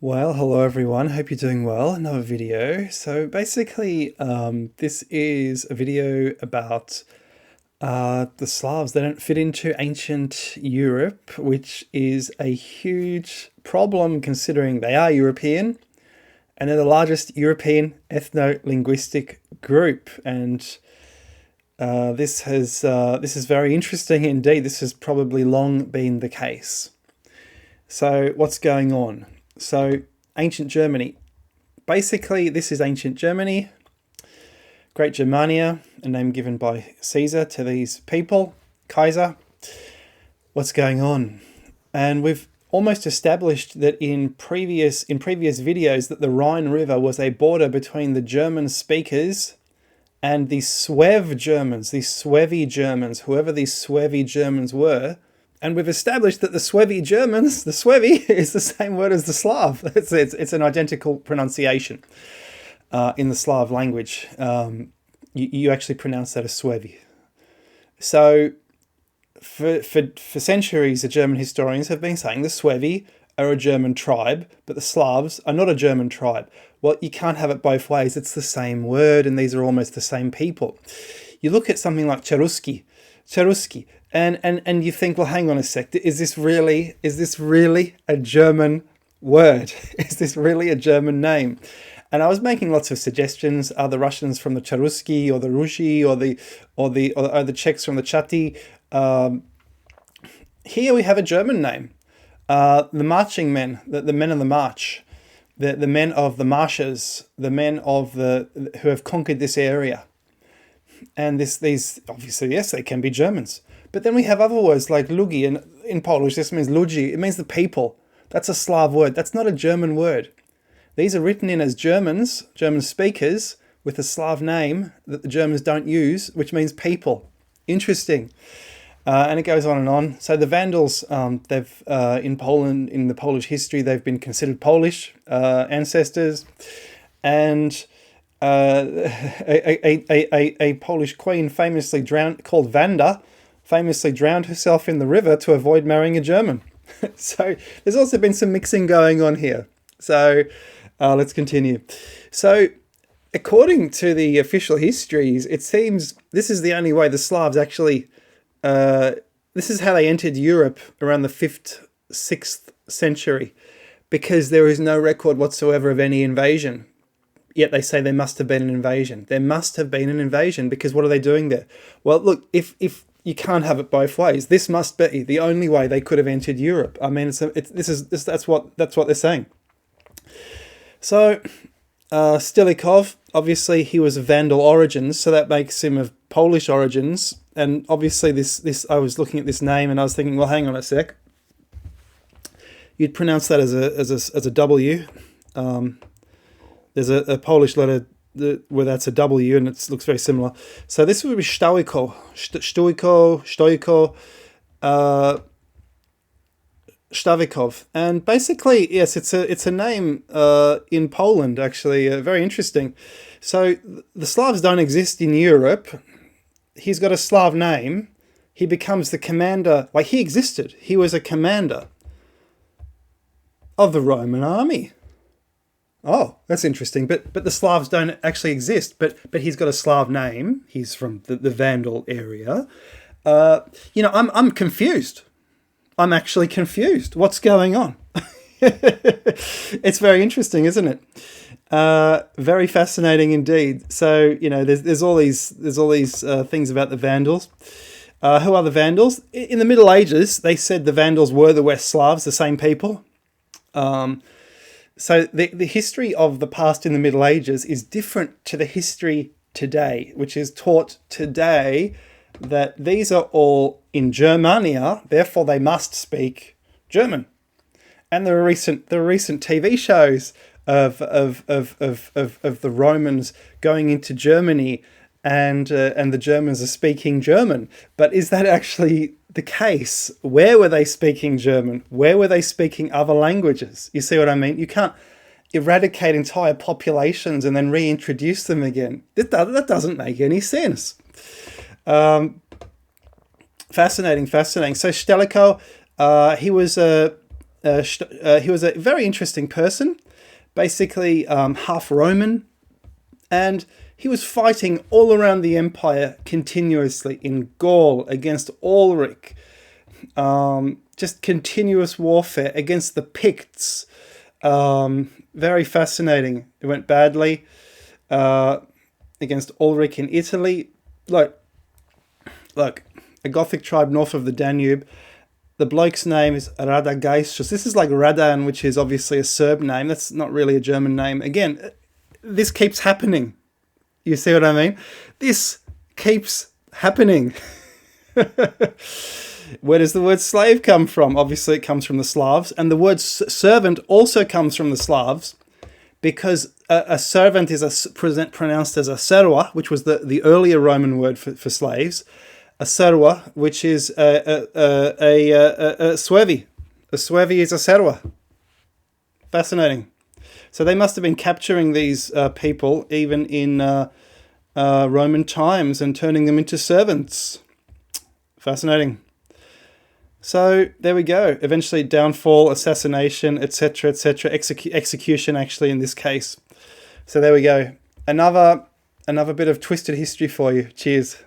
Well, hello everyone. Hope you're doing well. Another video. So basically, this is a video about the Slavs. They don't fit into ancient Europe, which is a huge problem considering they are European and they're the largest European ethno-linguistic group. And this is very interesting indeed. This has probably long been the case. So what's going on? So ancient Germany. Basically, this is ancient Germany, Great Germania, a name given by Caesar to these people, Kaiser. What's going on? And we've almost established that in previous videos that the Rhine River was a border between the German speakers and the Suev Germans, these Suevi Germans, whoever these Suevi Germans were. And we've established that the Suevi Germans, the Suevi, is the same word as the Slav. It's an identical pronunciation in the Slav language. You actually pronounce that as Suevi. So for centuries, the German historians have been saying the Suevi are a German tribe, but the Slavs are not a German tribe. Well, you can't have it both ways. It's the same word, and these are almost the same people. You look at something like Cheruski, and you think, well, hang on a sec, is this really a German word? Is this really a German name? And I was making lots of suggestions. Are the Russians from the Cheruski or the Rushi or the Czechs from the Chati? Here we have a German name. The marching men, the men of the march, the men of the marshes, the men of who have conquered this area. And these obviously, yes, they can be Germans. But then we have other words like lugi, and in Polish this means ludzi. It means the people. That's a Slav word. That's not a German word. These are written in as Germans, German speakers, with a Slav name that the Germans don't use, which means people. Interesting. And it goes on and on. So the Vandals, they've in Poland, in the Polish history, they've been considered Polish ancestors, and a Polish queen called Wanda, famously drowned herself in the river to avoid marrying a German. So there's also been some mixing going on here. So let's continue. So according to the official histories, it seems this is the only way the Slavs actually, this is how they entered Europe around the 5th, 6th century, because there is no record whatsoever of any invasion. Yet they say there must have been an invasion. There must have been an invasion, because what are they doing there? Well, look, if you can't have it both ways, this must be the only way they could have entered Europe. I mean, that's what they're saying. So Stilicho, obviously he was of Vandal origins, so that makes him of Polish origins. And obviously this I was looking at this name and I was thinking, well, hang on a sec. You'd pronounce that as a W. There's a Polish letter where that's a W, and it looks very similar. So this would be Stowikow, Stowikow, and basically, yes, it's a name in Poland, actually, very interesting. So the Slavs don't exist in Europe. He's got a Slav name. He becomes the commander. Like, he existed. He was a commander of the Roman army. Oh, that's interesting. But the Slavs don't actually exist. But he's got a Slav name. He's from the Vandal area. I'm confused. I'm actually confused. What's going on? It's very interesting, isn't it? Very fascinating indeed. So there's all these things about the Vandals. Who are the Vandals? In the Middle Ages, they said the Vandals were the West Slavs, the same people. So the history of the past in the Middle Ages is different to the history today, which is taught today that these are all in Germania, therefore they must speak German. And there are recent TV shows of the Romans going into Germany, and the Germans are speaking German. But is that actually the case? Where were they speaking German? Where were they speaking other languages? You see what I mean? You can't eradicate entire populations and then reintroduce them again. That doesn't make any sense. Fascinating. So Stilicho, he was he was a very interesting person, basically half Roman, and he was fighting all around the empire continuously in Gaul against Ulrich. Just continuous warfare against the Picts. Very fascinating. It went badly against Ulrich in Italy. Look, a Gothic tribe north of the Danube. The bloke's name is Radagaisus. This is like Radan, which is obviously a Serb name. That's not really a German name. Again, this keeps happening. You see what I mean? This keeps happening. Where does the word slave come from? Obviously, it comes from the Slavs. And the word servant also comes from the Slavs, because a servant is pronounced as a serva, which was the earlier Roman word for slaves. A serva, which is a suevi. A suevi is a serva. Fascinating. So they must have been capturing these people even in Roman times and turning them into servants. Fascinating. So there we go. Eventually downfall, assassination, etc., etc. Execution, actually, in this case. So there we go. Another bit of twisted history for you. Cheers.